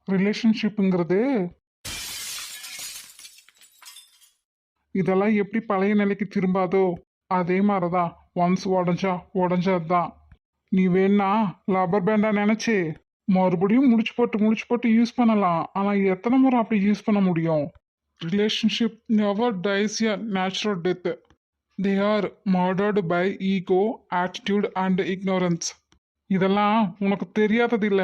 ரிலேஷன்ஷிப்புங்கிறது இதெல்லாம் எப்படி பழைய நிலைக்கு திரும்பாதோ அதே மாதிரிதான். ஒன்ஸ் உடஞ்சா உடஞ்சதுதான். நீ வேணா லப்பர் பேண்டா நினைச்சு மறுபடியும் முடிச்சு போட்டு யூஸ் பண்ணலாம். ஆனா எத்தனை முறை அப்படி யூஸ் பண்ண முடியும்? Relationship never dies a natural death. They are murdered by ego, attitude and ignorance. இதெல்லாம் உனக்கு தெரியாதது இல்ல.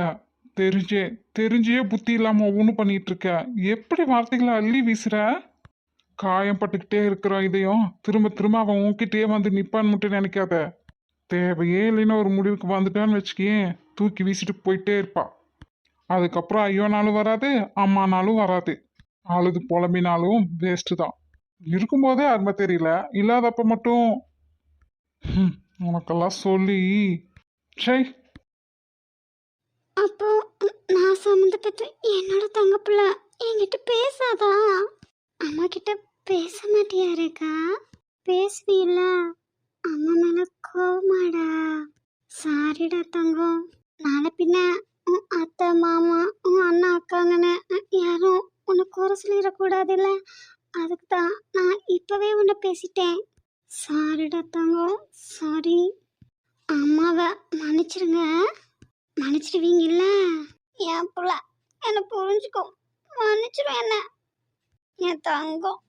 தெரிஞ்சே தெரிஞ்சே புத்தி இல்லாம ஒவ்வொன்றும் பண்ணிட்டு இருக்க. எப்படி வார்த்தைகளை அள்ளி வீசுற? காயம் பட்டுக்கிட்டே இருக்கிற இதையும் திரும்ப திரும்ப அவன் உன்கிட்டயே வந்து நிப்பான்னு மட்டும் நினைக்காத. தேவையே இல்லைன்னு ஒரு முடிவுக்கு வந்துட்டான்னு வச்சுக்கேன், தூக்கி வீசிட்டு போயிட்டே இருப்பா. அதுக்கப்புறம் ஐயோனாலும் வராது, அம்மானாலும் வராது. அழுது புலம்பினாலும் வேஸ்ட்டு தான். இருக்கும்போதே அருமை தெரியல, இல்லாதப்ப மட்டும் உனக்கெல்லாம் சொல்லி சை. அப்போ நான் சம்மந்தப்பட்ட என்னோட தங்க பிள்ளை என்கிட்ட பேசாதா? அம்மா கிட்ட பேச மாட்டியா ரேகா? பேசுவீல்ல? அம்மா மேல கோவமாடா? சாரிடா தங்கம். நாளை பின்ன உன் அத்தை மாமா உன் அண்ணா அக்காங்கன்னு யாரும் உன்னை குறை சொல்லிடக்கூடாதுல்ல. அதுக்கு தான் நான் இப்பவே உன்னை பேசிட்டேன். சாரிடா தங்கம், சாரி. அம்மாவை மன்னிச்சிருங்க. மன்னிச்சிடுவீங்கல்ல? என் புள்ள என்னை புரிஞ்சுக்கோ, மன்னிச்சிடும் என்ன என் தங்கம்.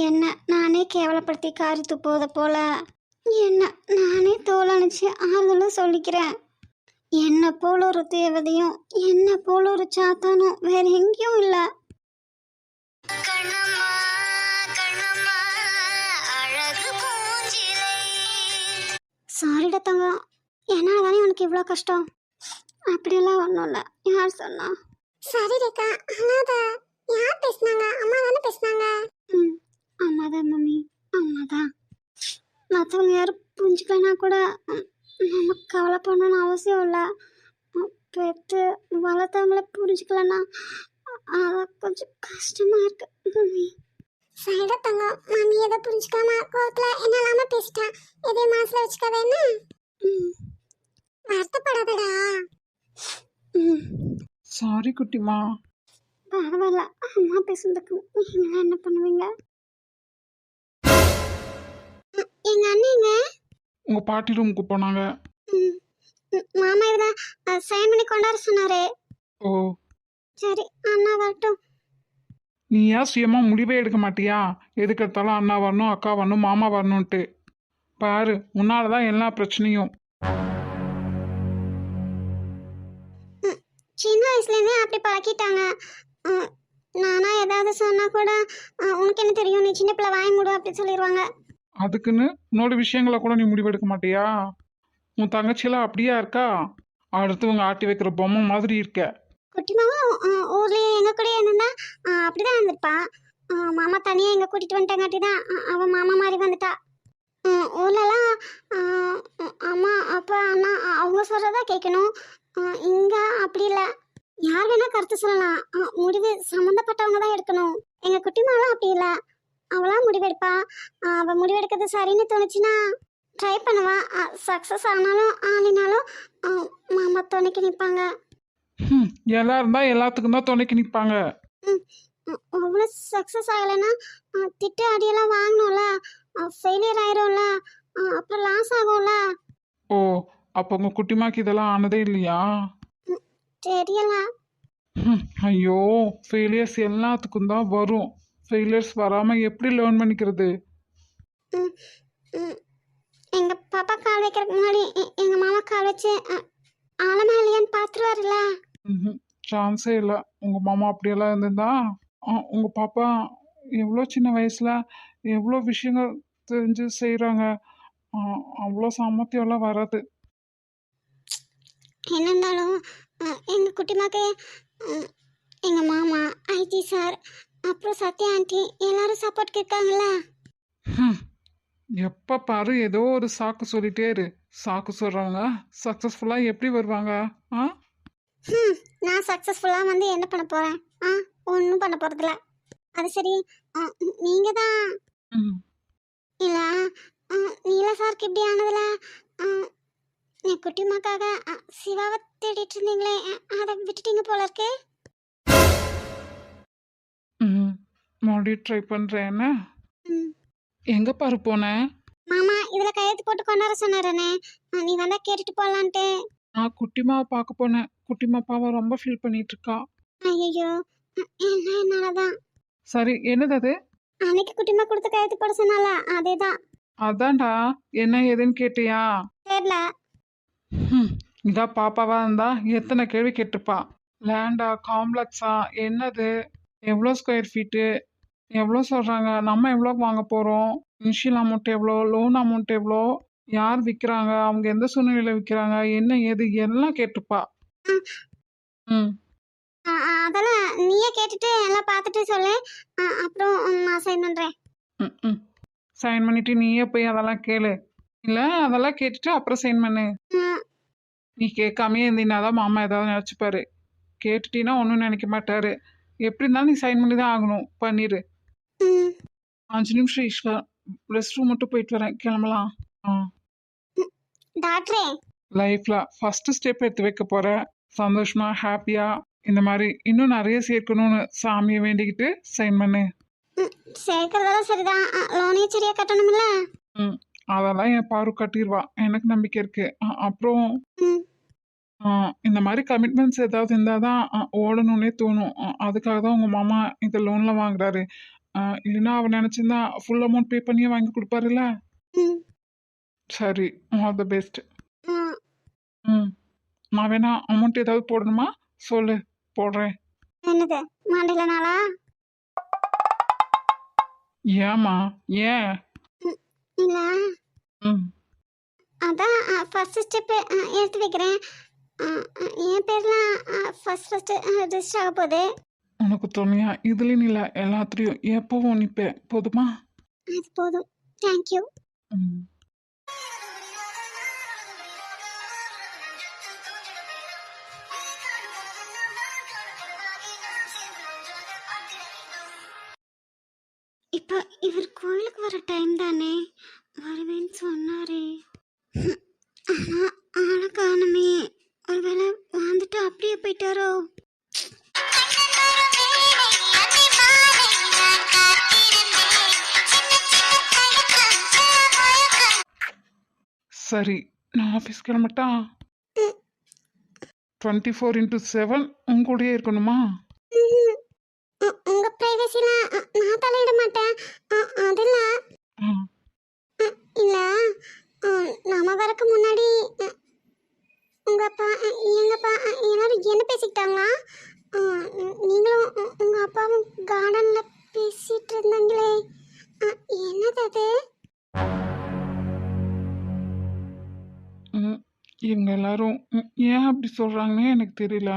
என்ன நானே கேவலப்படுத்தி காரி துப்புவதை போல என்ன நானே தோலணிச்சு ஆறுதலும் சொல்லிக்கிறேன். என்ன போல ஒரு தேவதையும் என்ன போல ஒரு சாத்தானும் வேற எங்கேயும் இல்ல. சாரிடா தங்கம், என்ன தானே உனக்கு இவ்வளோ கஷ்டம்? அப்படியெல்லாம் ஒன்றும் இல்லை. யார் சொன்னா? சரி ரேகா, அனாத யார் பேசுனாங்க? அம்மா தானே பேசுனாங்க. ம், அம்மாதான் மம்மி, அம்மாதான். மற்றவங்க யாரும் புரிஞ்சுக்கலனா கூட நம்ம கவலை பண்ணணும்னு அவசியம் இல்லை. பெற்று வளர்த்தவங்கள புரிஞ்சுக்கலன்னா அதான் கொஞ்சம் கஷ்டமா இருக்கு மம்மி. சரிடா தங்கம், மம்மி எதை புரிஞ்சுக்காம கோவத்தில் என்ன இல்லாமல் பேசிட்டேன். எதையும் மனசில் வச்சுக்காத என்ன. வருத்தப்படாதடா. சாரி குட்டிமா. பரவாயில்ல, அம்மா பேசுறதுக்கு நீங்க என்ன பண்ணுவீங்க? எங்க அண்ணங்க உங்க பாட்டி ரூமுக்கு போனாங்க. மாமா இவதான் சைன் பண்ணி கொண்டாட சொன்னாரே. ஓ, சரி அண்ணா வரட்டும். நீ ஏன் சுயமா முடிவே எடுக்க மாட்டியா? எதுக்கு எடுத்தாலும் அண்ணா வரணும், அக்கா வரணும், மாமா வரணும்ட்டு. பாரு, உன்னாலதான் எல்லா பிரச்சனையும். சின்ன வயசுலேருந்தே அப்படி பழக்கிட்டாங்க. நானா ஏதாவது சொன்னா கூட உனக்கு என்ன தெரியும், நீ சின்ன பிள்ளை வாங்கி மூடு அப்படி சொல்லிடுவாங்க. அதுக்குன்னு உன்னோட விஷயங்களை கூட நீ முடிவெடுக்க மாட்டியா? உன் தங்கச்சியெல்லாம் அப்படியா இருக்கா? அடுத்தவங்க ஆட்டி வைக்கிற பொம்மை மாதிரி இருக்க. குட்டிமாவும் ஊர்லயே எங்க கூட என்னன்னா அப்படிதான் இருந்திருப்பா. மாமா தனியா எங்க கூட்டிட்டு வந்துட்டாங்காட்டி தான் அவ மாமா மாதிரி வந்துட்டா. ஊர்லலாம் அம்மா அப்பா அண்ணா அவங்க சொல்றதா கேட்கணும். இங்க அப்படி இல்லை. யார் வேணா கருத்து சொல்லலாம், முடிவு சம்மந்தப்பட்டவங்க தான் எடுக்கணும். எங்க குட்டிமாலாம் அப்படி இல்லை. அவளா முடிவெடுப்பா. அவள் முடிவெடுக்கிறது சரின்னு தோணுச்சுன்னா ட்ரை பண்ணுவா. சக்ஸஸ் ஆனாலும் ஆனினாலும் மாமா துணைக்கு நிற்பாங்க. எல்லாரும் தான் எல்லாத்துக்கும் தான் துணைக்கு நிற்பாங்க. அவ்வளோ சக்ஸஸ் ஆகலைன்னா திட்டு அடியெல்லாம் வாங்கணும்ல, ஃபெயிலியர் ஆயிரும்ல, அப்புறம் லாஸ் ஆகும்ல. ஓ, அப்போ உங்க குட்டிமாக்கு இதெல்லாம் ஆனதே இல்லையா? தெரியல. ஐயோ, ஃபெயிலியர்ஸ் எல்லாத்துக்கும் தான் வரும். ஃபெயிலியர்ஸ் வராம எப்படி லேர்ன் பண்ணிக்கிறது? எங்க பாப்பா கால் வைக்கிறதுக்கு முன்னாடி எங்க மாமா கால் வச்சு ஆழமா இல்லையான்னு பார்த்துருவாருல்ல. சான்ஸே இல்லை. உங்க மாமா அப்படியெல்லாம் இருந்திருந்தா உங்க பாப்பா எவ்வளோ சின்ன வயசுல எவ்வளோ விஷயங்கள் தெரிஞ்சு செய்கிறாங்க. அவ்வளோ சாமர்த்தியம்லாம் வராது. என்ன இருந்தாலும் எங்க குட்டிமாக்கு எங்க மாமா, ஐடி சார், அப்புறம் சத்யா ஆண்டி எல்லாரும் சப்போர்ட்க்கு இருக்காங்களா. எப்ப பாரு ஏதோ ஒரு சாக்கு சொல்லிட்டே இரு. சாக்கு சொல்றவங்க சக்சஸ்ஃபுல்லா எப்படி வருவாங்க? ஆ? ம் நான் சக்ஸஸ்ஃபுல்லாக வந்து என்ன பண்ண போகிறேன்? ஆ ஒன்றும் பண்ண போகிறதில்ல. அது சரி. நீங்கள் தான் ம். இல்லை. நீலா சாருக்கு இப்படி ஆனதில்ல. என் குட்டிமாக்காக சிவாவை தேடிட்டு இருந்தீங்களே, அதை விட்டுட்டீங்க போல இருக்கு. ம். மறுபடியும் ட்ரை பண்றேன் என்ன? ம் எங்க பாரு போனேன்? மாமா இதில் கையெழுத்து போட்டு கொண்டு வர சொன்னாரனே, நீ வந்தா கேட்டுட்டு போகலான்ட்டு. நான் குட்டிமாவை பார்க்க போனேன். குட்டிமா பாவம் ரொம்ப ஃபீல் பண்ணிட்டு இருக்கா. ஐயோ, என்ன என்னால தான். சரி, என்னது அது? அன்னைக்கு குட்டிமா கொடுத்து கையெழுத்து போட சொன்னால அதே தான். அதான்டா. என்ன ஏதுன்னு கேட்டியா? தெரியல. ம். இதா பாப்பாவா இருந்தா எத்தனை கேள்வி கேட்டிருப்பா. லேண்டா, காம்ப்ளெக்ஸா, என்னது, எவ்வளோ ஸ்கொயர் ஃபீட்டு, எவ்வளோ சொல்றாங்க, நம்ம எவ்வளோ வாங்க போறோம், இனிஷியல் அமௌண்ட் எவ்வளோ, லோன் அமௌண்ட் எவ்வளோ, யார் விற்கிறாங்க, அவங்க எந்த சூழ்நிலையில விற்கிறாங்க, என்ன ஏது எல்லாம் கேட்டிருப்பா. ம். அதெல்லாம் நீயே கேட்டுட்டு எல்லாம் பார்த்துட்டு சொல்லு. அப்புறம் நான் சைன் பண்ணுறேன். ம் ம் சைன் பண்ணிட்டு நீயே போய் அதெல்லாம் கேளு. இல்லை அதெல்லாம் கேட்டுட்டு அப்புறம் சைன் பண்ணு. நீ கேட்காமையே இருந்தீங்கன்னா மாமா ஏதாவது நினச்சிப்பாரு. கேட்டுட்டீங்கன்னா ஒன்றும் நினைக்க மாட்டாரு. எப்படி இருந்தாலும் நீ சைன் பண்ணி தான் ஆகணும். பண்ணிடு. 5 நிமிஷம் ஈஸ்வா. ரெஸ்ட் ரூம் மட்டும் போயிட்டு வரேன். கிளம்பலாம். ஆ. டாக்டரே. லைஃப்ல ஃபர்ஸ்ட் ஸ்டெப் எடுத்து வைக்க போறேன். சந்தோஷமா ஹாப்பியா இந்த மாதிரி இன்னும் நிறைய சேர்க்கணும்னு சாமியை வேண்டிக்கிட்டு சைன் பண்ணு. சேர்க்கறதெல்லாம் சரிதான். லோனே சரியா கட்டணும்ல. ம். அதெல்லாம் என் பாரு கட்டிடுவா. எனக்கு நம்பிக்கை இருக்கு. அப்புறம் இந்த மாதிரி கமிட்மெண்ட்ஸ் ஏதாவது இருந்தால் தான் ஓடணும்னே தோணும். அதுக்காக தான் உங்கள் மாமா இந்த லோனில் வாங்குறாரு. இல்லைன்னா அவர் நினச்சிருந்தா ஃபுல் அமௌண்ட் பே பண்ணியே வாங்கி கொடுப்பாருல்ல. சரி, ஆல் த பெஸ்ட். ம். நான் வேணா அமௌண்ட் ஏதாவது போடணுமா? சொல்லு, போடுறேன். என்னது மாண்டல நாளா? ஏம்மா? ஏன்? இல்ல, ம். அதான் ஃபர்ஸ்ட் ஸ்டெப் எடுத்து வைக்கிறேன். என் பேர்லாம் ஃபர்ஸ்ட் ரிஜிஸ்டர் ஆக போகுது. உனக்கு துணையா இதுலன்னு இல்லை, எல்லாத்துலேயும் எப்பவும் நிற்பேன். போதுமா? அது போதும். தேங்க்யூ. ம். இப்போ இவர் கோயிலுக்கு வர டைம் தானே, வருவேன்னு சொன்னாரே. ஆனா ஆளை காணுமே. ஒருவேளை வந்துட்டு அப்படியே போயிட்டாரோ? சரி, நான் ஆஃபீஸ் கிளம்பட்டா? 24x7 உங்க கூடயே இருக்கணுமா? உங்க பிரைவசில நான் தலையிட மாட்டேன். அதில் ஆ. இல்ல, நாம வரக்கு முன்னாடி உங்க அப்பா எங்க அப்பா எல்லாரும் என்ன பேசிக்கிட்டாங்களா? நீங்களும் உங்க அப்பாவும் கார்டன்ல பேசிட்டு இருந்தாங்களே, என்னது அது? ம். இவங்க எல்லாரும் ஏன் அப்படி சொல்கிறாங்கன்னே எனக்கு தெரியல.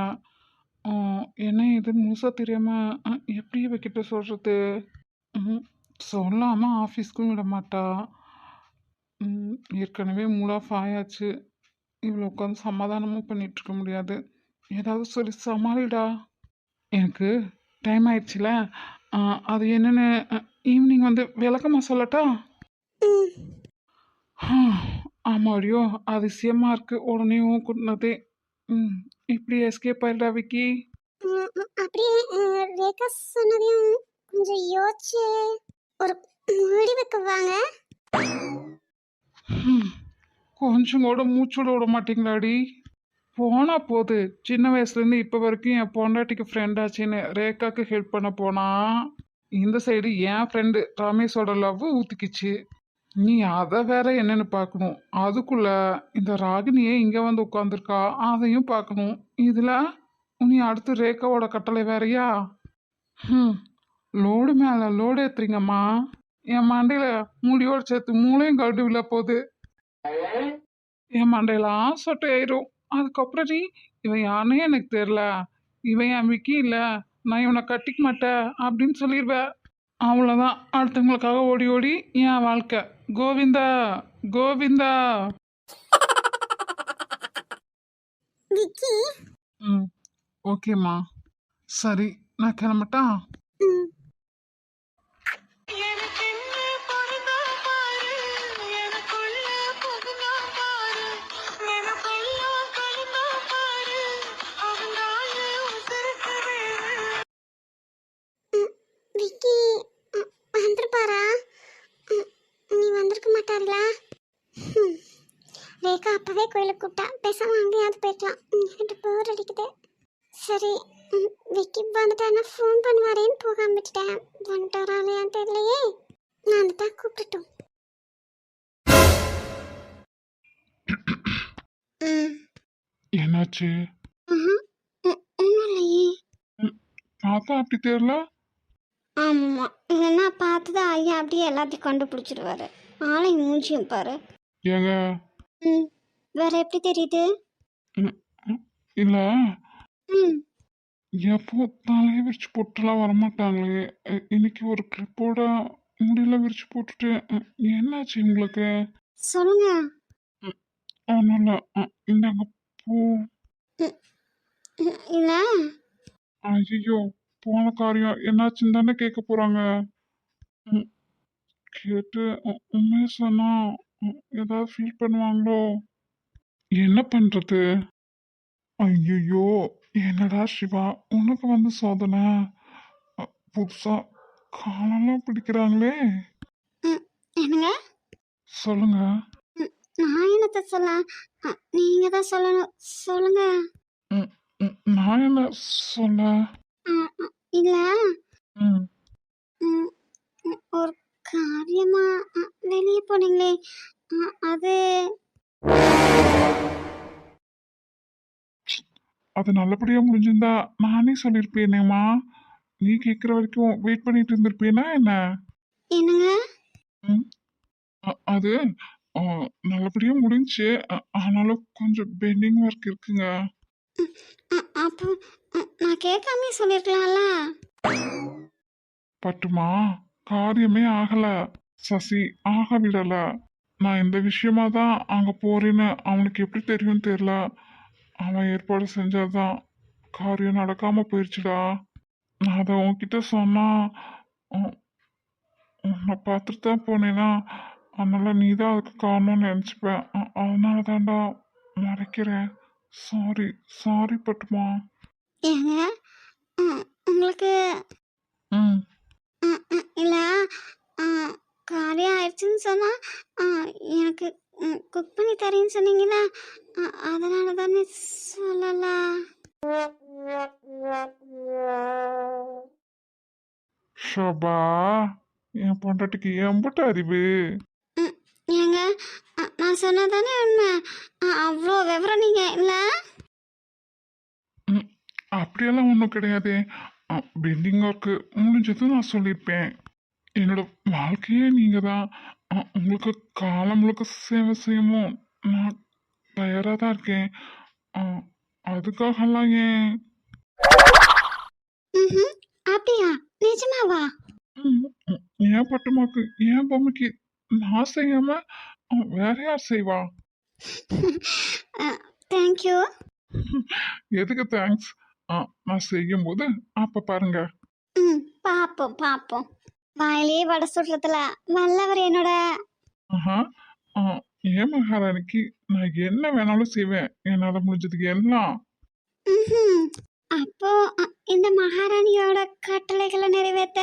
என்ன ஏதுன்னு முழுசாக தெரியாமல் எப்படி இவகிட்ட சொல்கிறது? சொல்லாமல் ஆஃபீஸ்க்கும் விட மாட்டா. ஏற்கனவே மூட் ஆஃப் ஆயாச்சு. இவ்வளோ உட்காந்து சமாதானமும் பண்ணிட்டு இருக்க முடியாது. ஏதாவது சொல்லி சமாளிடா. எனக்கு டைம் ஆயிடுச்சுல. அது என்னென்னு ஈவினிங் வந்து விளக்கமாக சொல்லட்டா? ஆமாடியோ, அதிசயமாக இருக்கு உடனே கூட்டினதே. இப்படி எஸ்கேப் ஆயிடா விக்கி. அப்படியே ரேகா சொன்னதையும் கொஞ்சம் யோசிச்சு ஒரு முடிவுக்கு வாங்க. கொஞ்சம் கூட மூச்சோட விட மாட்டீங்களாடி? போனா போது. சின்ன வயசுலேருந்து இப்போ வரைக்கும் என் பொண்டாட்டிக்கு ஃப்ரெண்ட் ஆச்சுன்னு ரேகாக்கு ஹெல்ப் பண்ண போனா, இந்த சைடு என் ஃப்ரெண்டு ரமேஷோட லவ் ஊற்றிக்கிச்சு. நீ அதை வேற என்னன்னு பார்க்கணும். அதுக்குள்ள இந்த ராகினியே இங்கே வந்து உட்காந்துருக்கா, அதையும் பார்க்கணும். இதில் நீ அடுத்து ரேகாவோட கட்டளை வேறையா? லோடு மேலே லோடு ஏத்துறீங்கம்மா. என் மண்டையில் முடியோட சேர்த்து மூளையும் கழட்டு விழ போகுது. என் மண்டையெல்லாம் சொட்டையாயிரும். அதுக்கப்புறம் நீ இவன் யாருன்னே எனக்கு தெரியல, இவன் என் விக்கி இல்லை, நான் இவனை கட்டிக்க மாட்டேன் அப்படின்னு சொல்லிடுவேன். அவ்வளோதான், அடுத்தவங்களுக்காக ஓடி ஓடி என் வாழ்க்கை. கோவிந்தா கோவிந்தா. விக்கி. ம், ஓகேம்மா. சரி, நான் கிளம்பட்டா? ம். ம், விக்கி வந்திருப்பாரா? ம், நீ வந்திருக்க மாட்டாங்களா? ம், ரேகா அப்பவே கோயிலுக்கு கூப்பிட்டா, பேசாம அங்கேயாவது போய்க்கலாம். எனக்கு போர் அடிக்குது. சரி, விக்கி வந்துட்டானா ஃபோன் பண்ணுவாரேன்னு போகாம விட்டுட்டேன். வந்துட்டாரா இல்லையான்னு தெரியலையே. நான் தான் கூப்பிட்டுட்டோம். ம். என்னாச்சு? ம்ஹும். ஒன்றும் இல்லையே. ம், பார்த்தா அப்படி தெரியல. ஆமாம், இல்லைன்னா பார்த்துதான் ஐயா அப்படியே எல்லாத்தையும் கண்டுபிடிச்சிடுவாரு. ஆளை மூஞ்சியும் பாரு. ஏங்க? ம், வேற எப்படி தெரியுது? ம், ம், இல்ல, ம், எப்போ தலையை விரிச்சு போட்டுலாம் வரமாட்டாங்களே. இன்னைக்கு ஒரு கிளிப்போட முடியல விரிச்சு போட்டுட்டு என்னாச்சு உங்களுக்கு? சொல்லுங்க. ம், ஒன்றும் இல்லை. இந்தாங்க பூ. ம், இல்லை. ஐயோ, போன காரியம் என்னாச்சுன்னு தானே கேட்க போறாங்க. ம், கேட்டு உண்மையை சொன்னா ஏதாவது ஃபீல் பண்ணுவாங்களோ? என்ன பண்றது? ஐயோ, என்னடா சிவா, உனக்கு வந்து சோதனை. புதுசா காலெல்லாம் பிடிக்கிறாங்களே. ம், என்னங்க? சொல்லுங்க. நான் என்னத்த சொல்ல? நீங்க தான் சொல்லணும். சொல்லுங்க. ம், நான் என்ன சொல்ல? இல்ல. ம், ம், ஒரு காரியமா வெளியே போனீங்களே, அது. அது நல்லபடியா முடிஞ்சிருந்தா நானே சொல்லியிருப்பேனேம்மா. நீ கேட்குற வரைக்கும் வெயிட் பண்ணிட்டு இருந்திருப்பேனா என்ன? என்னங்க? ம், அது அ, நல்லபடியா முடிஞ்சுச்சு. ஆனாலும் கொஞ்சம் பெண்டிங் ஒர்க் இருக்குங்க. அப்போ நான் கேட்காமே சொல்லியிருக்கலாம்ல. பட்டுமா, காரியமே ஆகல. சசி ஆக விடல. நான் இந்த விஷயமா தான் அங்க போறேன்னு அவனுக்கு எப்படி தெரியும் தெரியல. அவன் ஏற்பாடு செஞ்சாதான் காரியம் நடக்காம போயிடுச்சுடா. நான் அதை உன்கிட்ட சொன்னா உ- உன்னை பார்த்துட்டு தான் போனேன்னா, அதனால நீ தான் அதுக்கு காரணம்னு நினச்சிப்பேன். அதனால தான்டா மறைக்கிறேன். Sorry, sorry பட்டுமா. ஏங்க, உங்களுக்கு ம், இல்ல, காரியம் ஆயிடுச்சுன்னு சொன்னா எனக்கு குக் பண்ணி தரேன்னு சொன்னீங்களா, அதனால தானே சொல்லல. ஷபா, என் பொண்டாட்டிக்கு எம்புட்டு அறிவு. ம், ஏங்க, நான் சொன்னதானே உண்மை. அவ்வளோ விவரம் நீங்க இல்ல. ம், அப்படியெல்லாம் ஒன்றும் கிடையாது. பெண்டிங் ஒர்க்கு முடிஞ்சதும் நான் சொல்லியிருப்பேன். என்னோட வாழ்க்கையே நீங்கள் தான். உங்களுக்கு காலம் முழுக்க சேவை செய்யவும் நான் தயாராக தான் இருக்கேன். அ, அதுக்காகலாம் ஏன்? ம்ஹும். அப்படியா? நிஜமாவா? ம், ஏன் பட்டுமாக்கு, ஏன் பொம்மைக்கு நான் செய்யாம வேற யார் செய்வா? தேங்க்யூ. எதுக்கு தேங்க்ஸ்? நான் செய்யும்போது அப்ப பாருங்க. ம், பார்ப்போம் பார்ப்போம். வாயிலே வடை சுடுறதுல வல்லவர் என்னோட. ஆஹா, ஆ, ஏன் மகாராணிக்கு நான் என்ன வேணாலும் செய்வேன். என்னால் முடிஞ்சதுக்கு எல்லாம். ம்ஹும். அப்போ இந்த மகாராணியோட கட்டளைகளை நிறைவேற்ற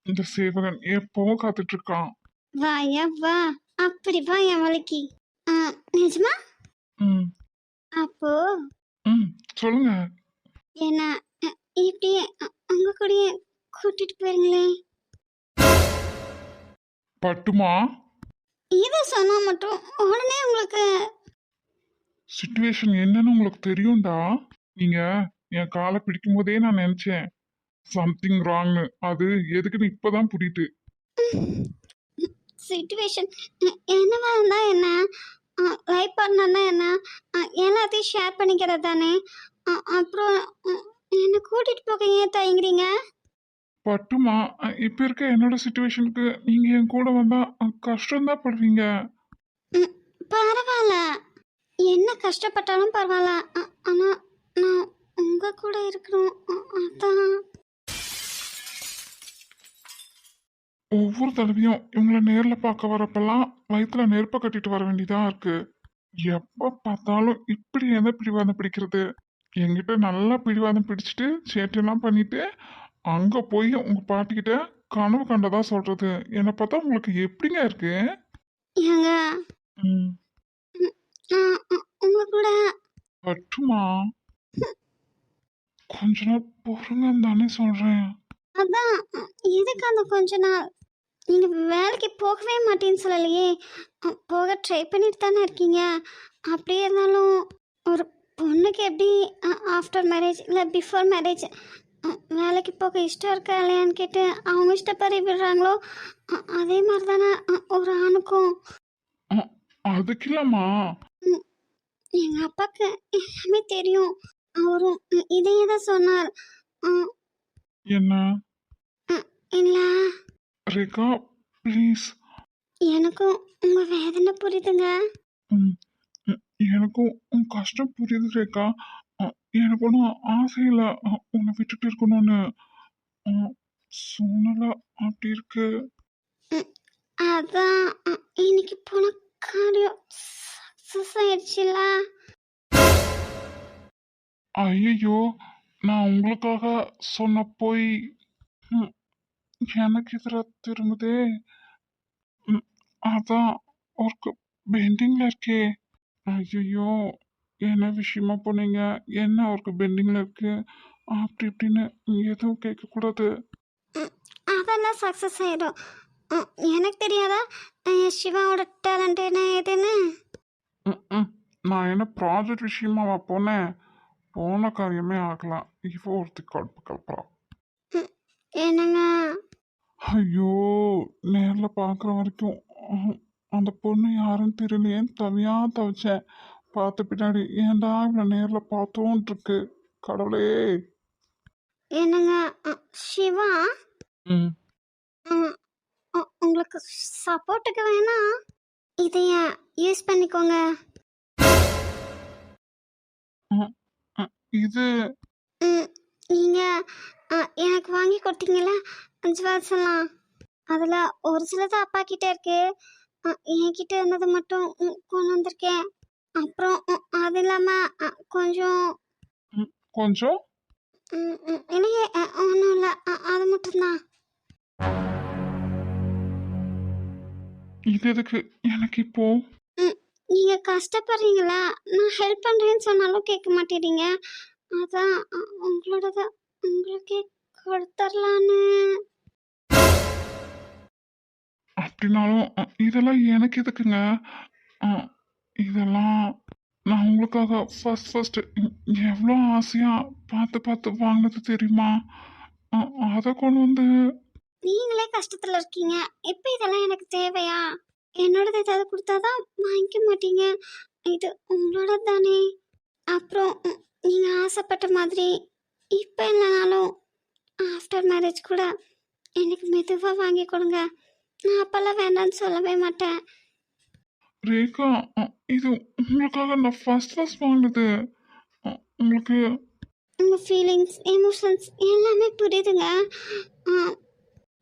இந்த சேவகன் எப்பவும் காத்துட்டு இருக்கான். வாயா வா. அப்படி வா என் வலிக்கு. நிஜமா? ம், அப்போ ம், சொல்லுங்க. என்ன இப்படியே உங்க கூடயே கூட்டிட்டு போயிருங்களே. பட்டுமா, இதை சொன்னா மட்டும் உடனே உங்களுக்கு. சிச்சுவேஷன் என்னன்னு உங்களுக்கு தெரியும்டா. நீங்க என் காலை பிடிக்கும் போதே நான் நினைச்சேன் சம்திங் ராங்னு. அது எதுக்குன்னு இப்பதான் புரியுது. சிச்சுவேஷன் என்னவா இருந்தா என்ன, லைஃப் பார்ட்னர்னா என்ன, எல்லாத்தையும் ஷேர் பண்ணிக்கிறது தானே. அப்புறம் என்ன கூட்டிட்டு போக ஏன் தயங்குறீங்க? பட்டுமா, இப்ப இருக்க என்னோட சிச்சுவேஷனுக்கு நீங்க என் கூட வந்தா கஷ்டம்தான் படுவீங்க. ம், பரவாயில்ல. என்ன கஷ்டப்பட்டாலும் பரவாயில்ல. ஆனா நான் உங்க கூட இருக்கணும். அதான். ஒவ்வொரு தடவையும் இவங்கள நேர்ல பார்க்க வரப்பெல்லாம் வயித்துல நெருப்ப கட்டிட்டு வர வேண்டியதா இருக்கு. எப்ப பார்த்தாலும் இப்படி எந்த பிடிவாதம் பிடிக்கிறது? என்கிட்ட நல்லா பிடிவாதம் பிடிச்சிட்டு சேட்டெல்லாம் பண்ணிட்டு அங்க போய் உங்க பாட்டிக்கிட்ட கனவு கண்டதா சொல்றது. என்னை பார்த்தா உங்களுக்கு எப்படிங்க இருக்கு? ஏங்க, ம். நான் உங்க கூட. பட்டுமா, கொஞ்ச நாள் பொறுங்கன்னு தானே சொல்றேன். அதான். எதுக்கு அந்த கொஞ்ச நாள்? நீங்க வேலைக்கு போகவே மாட்டேன்னு சொல்லலையே. போக ட்ரை பண்ணிட்டு தானே இருக்கீங்க. அப்படியே இருந்தாலும் ஒரு பொண்ணுக்கு எப்படி ஆஃப்டர் மேரேஜ் இல்லை பிஃபோர் மேரேஜ் வேலைக்கு போக இஷ்டம் இருக்கா இல்லையான்னு கேட்டு அவங்க இஷ்டப்படி விடுறாங்களோ அதே மாதிரி தானே ஒரு ஆணுக்கும். அ- அதுக்கு இல்லம்மா. ம், எங்க அப்பாவுக்கு எல்லாமே தெரியும். அவரும் இதையே தான் சொன்னார். ம், என்ன? இல்லை, ரேகா, ப்ளீஸ். எனக்கும் உங்க வேதனை புரியுதுங்க. ம், ம், எனக்கும் உன் கஷ்டம் புரியுது ரேகா. அ, எனக்கு ஒன்றும் ஆசை இல்லை உன்னை விட்டுட்டு இருக்கணும்னு. அ, சூழ்நிலை அப்படி இருக்கு. ம், அதான். இன்னைக்கு போன காரியம் சக்ஸஸ் ஆயிடுச்சுல. ஐயோ, நான் உங்களுக்காக சொன்ன போய் ம், எனக்கு எதிராக திரும்புதே. ம், அதான் ஒர்க்கு பெண்டிங்ல இருக்கே. ஐயோ, என்ன விஷயமா போனீங்க? என்ன ஒர்க்கு பெண்டிங்ல இருக்கு? அப்படி இப்படின்னு எதுவும் கேட்கக்கூடாது. ம், அதெல்லாம் சக்ஸஸ் ஆயிடும். ம், எனக்கு தெரியாதா சிவாவோட டேலண்ட் என்ன ஏதுன்னு? ம். நான் என்ன ப்ராஜெக்ட் விஷயமாவா போனேன்? போன காரியமே ஆகலாம். இவ ஒருத்தி கடுப்பு கலப்பறா. ம், என்னங்க? ஐயோ, நேர்ல பார்க்குற வரைக்கும் அந்த பொண்ணு யாருன்னு தெரியலையேன்னு தவியா தவிச்சேன். பார்த்த பின்னாடி ஏன்டா இவ்வளோ நேர்ல பார்த்தோன்ட்டு இருக்கு. கடவுளே. என்னங்க? சிவா ம். ம், உங்களுக்கு சப்போர்ட்டுக்கு வேணா இதைய யூஸ் பண்ணிக்கோங்க. ம், ம். இது ம், நீங்க எனக்கு வாங்கி கொடுத்தீங்களா ஜுவல்ஸ் எல்லாம்? அதில் ஒரு சிலது அப்பா கிட்ட இருக்கு. என்கிட்ட இருந்தது மட்டும் கொண்டு வந்திருக்கேன். அப்புறம் அது இல்லாமல் கொஞ்சம் ம், கொஞ்சம் இல்லையே ஒன்றும் இல்லை. அது மட்டும்தான். இது எதுக்கு எனக்கு இப்போ? ம், நீங்கள் கஷ்டப்படுறீங்களா? நான் ஹெல்ப் பண்ணுறேன்னு சொன்னாலும் கேட்க மாட்டேறீங்க. அதான் உங்களோடத உங்களுக்கே கொடுத்துர்லான்னு. அப்படின்னாலும் இதெல்லாம் எனக்கு எதுக்குங்க? அ, இதெல்லாம் நான் உங்களுக்காக ஃபர்ஸ்ட் எவ்வளோ ஆசையா பார்த்து பார்த்து வாங்கினது தெரியுமா? அ, அதை கொண்டு வந்து நீங்களே கஷ்டத்தில் இருக்கீங்க. இப்போ இதெல்லாம் எனக்கு தேவையா? என்னோடது ஏதாவது கொடுத்தாதான் வாங்கிக்க மாட்டீங்க. இது உங்களோட தானே. அப்புறம் நீங்கள் ஆசைப்பட்ட மாதிரி இப்போ இல்லைனாலும் ஆஃப்டர் மேரேஜ் கூட எனக்கு மெதுவாக வாங்கி கொடுங்க. நான் அப்போல்லாம் வேண்டாம்னு சொல்லவே மாட்டேன். ரேகா, இது உங்களுக்காக நான் ஃபர்ஸ்ட் வாங்கினது. அ, உங்களுக்கு உங்கள் ஃபீலிங்ஸ் எமோஷன்ஸ் எல்லாமே புரியுதுங்க. ஆ,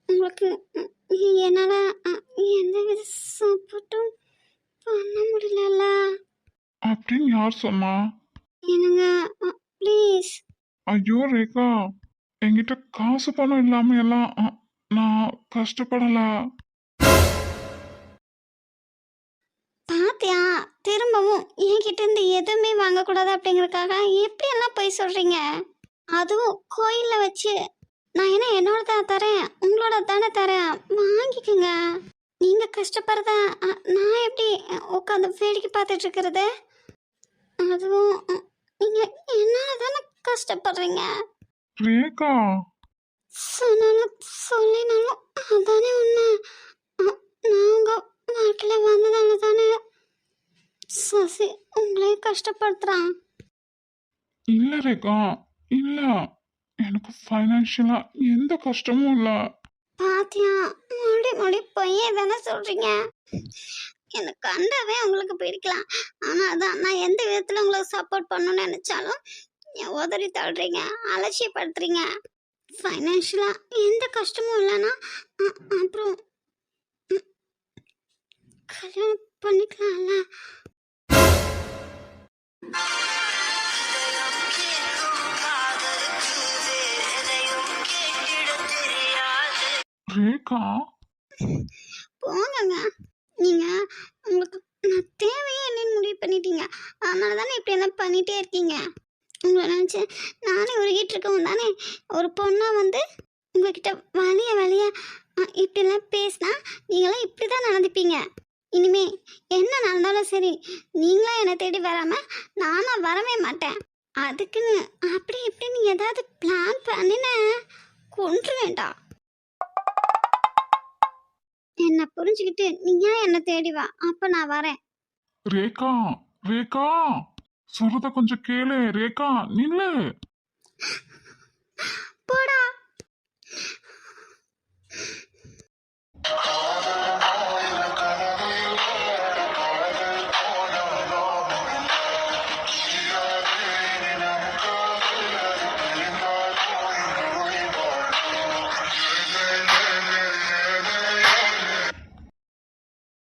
உங்களுக்கு என்னால் எந்த வித சப்போர்ட்டும் பண்ண முடியலல்ல. அப்படின்னு யார் சொன்னா? என்னங்க, ப்ளீஸ். ஐயோ ரேகா, என்கிட்ட காசு பணம் இல்லாம எல்லாம் நான் கஷ்டப்படல. பாத்தியா, திரும்பவும் என்கிட்ட இருந்து எதுவுமே வாங்கக்கூடாது அப்படிங்கறதுக்காக எப்படியெல்லாம் போய் சொல்றீங்க? அதுவும் கோயில்ல வச்சு. நான் என்ன என்னோட தான் தரேன், உங்களோட தானே தரேன், வாங்கிக்கோங்க. நீங்க கஷ்டப்படுறத நான் எப்படி உட்காந்து வேடிக்கை பார்த்துட்டு இருக்கிறது? அதுவும் நீங்க என்னால தானே கஷ்டப்படுறீங்க. ரேகா, சொன்னாலும் சொல்லினாலும் அதானே உண்மை. நான் உங்க வாழ்க்கையில வந்ததால தானே சசி உங்களே கஷ்டப்படுத்துறான். இல்ல ரேகா, இல்ல. எனக்கு ஃபைனான்ஷியலா எந்த கஷ்டமும் இல்லை. பாத்தியா, மறுபடி பொய்யே தானே சொல்றீங்க. எனக்கு கண்டாவே உங்களுக்கு பிடிக்கலாம். ஆனா அதான் நான் எந்த விதத்துல உங்களுக்கு சப்போர்ட் பண்ணணும்னு நினைச்சாலும் உதறி தள்ளுறீங்க, அலட்சியப்படுத்துறீங்க. ஃபைனான்ஷியலா எந்த கஷ்டமும் இல்லைன்னா அப்புறம் கல்யாணம் பண்ணிக்கலாம்ல. ரேகா, போங்கங்க. நீங்க உங்களுக்கு நான் தேவையே இல்லைன்னு முடிவு பண்ணிட்டீங்க. அதனால தானே இப்படி எல்லாம் பண்ணிட்டே இருக்கீங்க. உங்களை நினச்சி நானே உருகிட்டு இருக்கவும் தானே ஒரு பொண்ணா வந்து உங்ககிட்ட வலிய இப்படிலாம் பேசினா நீங்களாம் இப்படி தான் நடந்துப்பீங்க. இனிமே என்ன நடந்தாலும் சரி, நீங்களா என்னை தேடி வராமல் நானும் வரவே மாட்டேன். அதுக்குன்னு அப்படி இப்படின்னு ஏதாவது பிளான் பண்ணின கொன்று வேண்டாம். என்ன புரிஞ்சுக்கிட்டு நீயா என்ன தேடி வா, அப்ப நான் வரேன். ரேகா, ரேகா, சொல்றத கொஞ்சம் கேளு. ரேகா, நில்லு. போடா.